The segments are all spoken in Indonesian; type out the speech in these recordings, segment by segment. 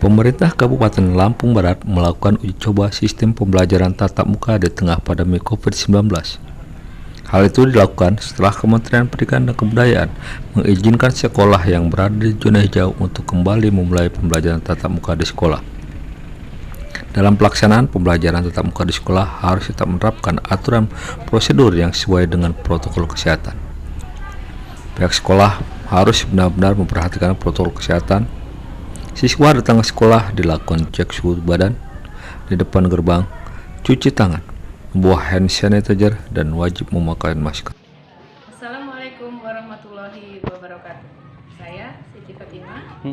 Pemerintah Kabupaten Lampung Barat melakukan uji coba sistem pembelajaran tatap muka di tengah pandemi COVID-19. Hal itu dilakukan setelah Kementerian Pendidikan dan Kebudayaan mengizinkan sekolah yang berada di zona hijau untuk kembali memulai pembelajaran tatap muka di sekolah. Dalam pelaksanaan pembelajaran tatap muka di sekolah harus tetap menerapkan aturan prosedur yang sesuai dengan protokol kesehatan. Pihak sekolah harus benar-benar memperhatikan protokol kesehatan. Siswa datang ke sekolah dilakukan cek suhu badan di depan gerbang, cuci tangan, membawa hand sanitizer, dan wajib memakai masker. Assalamualaikum warahmatullahi wabarakatuh. Saya Siti Fatimah.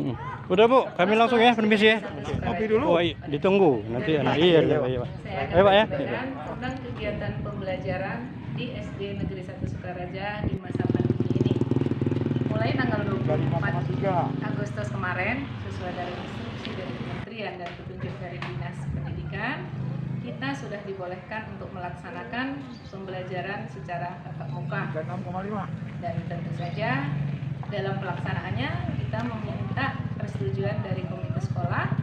Udah Bu, kami langsung ya, permisi ya. Kopi dulu. Oh, ditunggu nanti anak iya. Saya akan menjelaskan tentang kegiatan pembelajaran di SD Negeri 1 Sukaraja di masa pandemi ini. Mulai tanggal 24 Agustus kemarin, sesuai dari instruksi dari Kementerian dan petunjuk dari Dinas Pendidikan, kita sudah dibolehkan untuk melaksanakan pembelajaran secara tatap muka. Dan tentu saja dalam pelaksanaannya kita meminta persetujuan dari komite sekolah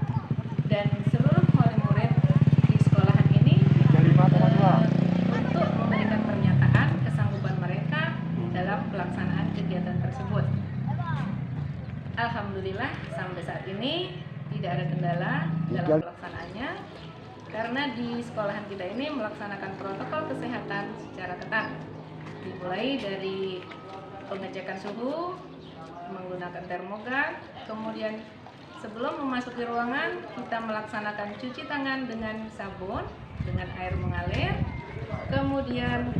dan seluruh wali murid di sekolahan ini untuk memberikan pernyataan kesanggupan mereka dalam pelaksanaan kegiatan tersebut. Alhamdulillah sampai saat ini tidak ada kendala dalam pelaksanaannya, karena di sekolahan kita ini melaksanakan protokol kesehatan secara ketat, dimulai dari pengecekan suhu menggunakan termogan, kemudian sebelum memasuki ruangan kita melaksanakan cuci tangan dengan sabun dengan air mengalir, kemudian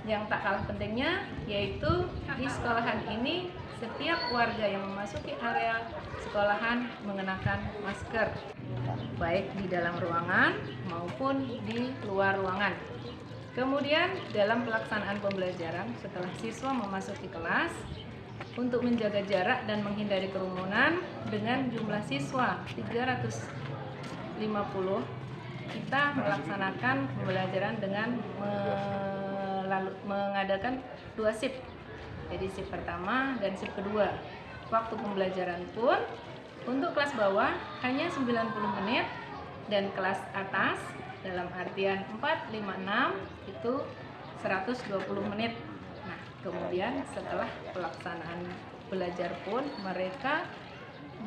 yang tak kalah pentingnya yaitu di sekolahan ini setiap warga yang memasuki area sekolahan mengenakan masker, baik di dalam ruangan maupun di luar ruangan. Kemudian dalam pelaksanaan pembelajaran setelah siswa memasuki kelas, untuk menjaga jarak dan menghindari kerumunan dengan jumlah siswa 350, kita melaksanakan pembelajaran dengan mengadakan 2 shift. Jadi shift pertama dan shift kedua. Waktu pembelajaran pun untuk kelas bawah hanya 90 menit dan kelas atas dalam artian 4, 5, 6 itu 120 menit. Nah, kemudian setelah pelaksanaan belajar pun mereka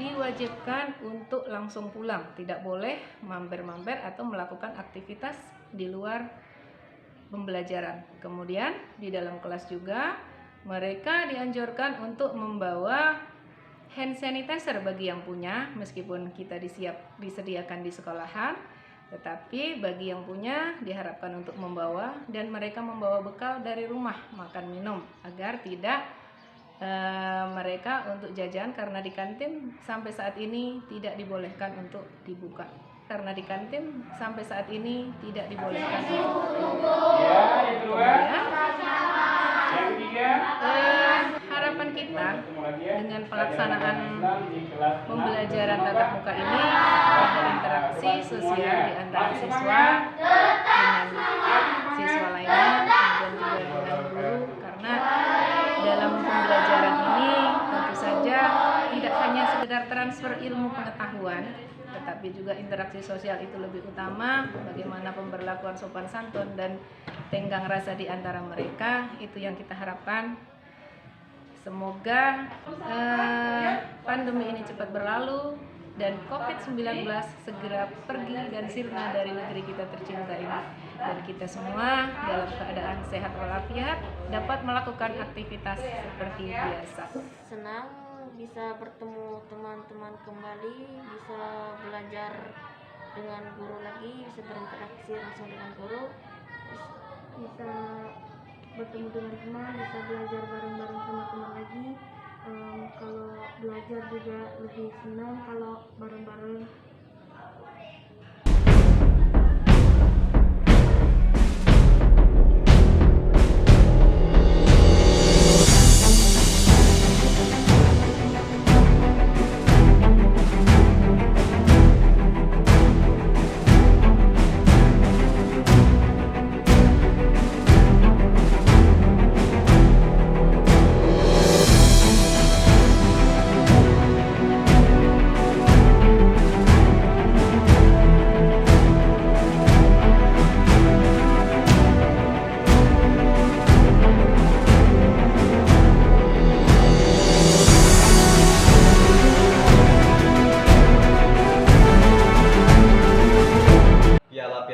diwajibkan untuk langsung pulang, tidak boleh mampir-mampir atau melakukan aktivitas di luar pembelajaran. Kemudian di dalam kelas juga mereka dianjurkan untuk membawa hand sanitizer bagi yang punya, meskipun kita disediakan di sekolahan, tetapi bagi yang punya diharapkan untuk membawa, dan mereka membawa bekal dari rumah makan minum agar tidak mereka untuk jajan, karena di kantin sampai saat ini tidak dibolehkan untuk dibuka. Karena di kantin sampai saat ini tidak dibolehkan untuk dibuka. Harapan kita dengan pelaksanaan pembelajaran tatap muka ini ada interaksi sosial di antara siswa dengan siswa lainnya, kemudian juga dengan guru, karena dalam pembelajaran ini tentu saja tidak hanya sekedar transfer ilmu pengetahuan, tetapi juga interaksi sosial itu lebih utama. Bagaimana pemberlakuan sopan santun dan tenggang rasa di antara mereka, itu yang kita harapkan. Semoga pandemi ini cepat berlalu dan COVID-19 segera pergi dan sirna dari negeri kita tercinta ini, dan kita semua dalam keadaan sehat walafiat dapat melakukan aktivitas seperti biasa. Senang bisa bertemu teman-teman kembali, bisa belajar dengan guru lagi, bisa berinteraksi langsung dengan guru, bisa bertemu dengan teman, bisa belajar bareng-bareng sama teman lagi. Kalau belajar juga lebih senang kalau bareng-bareng.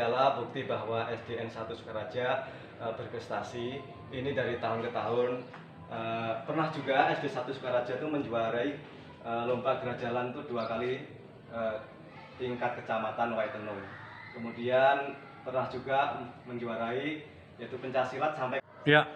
adalah bukti bahwa SDN 1 Sukaraja berprestasi. Ini dari tahun ke tahun. Pernah juga SD 1 Sukaraja itu menjuarai lomba gerak jalan itu 2 kali tingkat kecamatan Waitenung. Kemudian pernah juga menjuarai yaitu pencaksilat sampai Ya.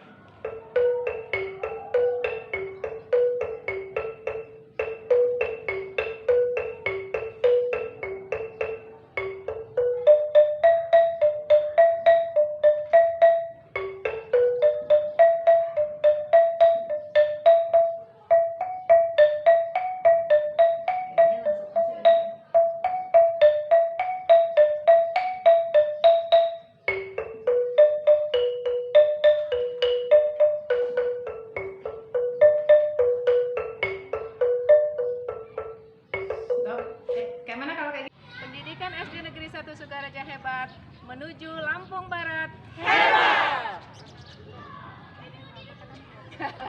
Kayak mana kalau kayak gitu? Pendidikan SD Negeri 1 Sukaraja hebat menuju Lampung Barat. Hebat!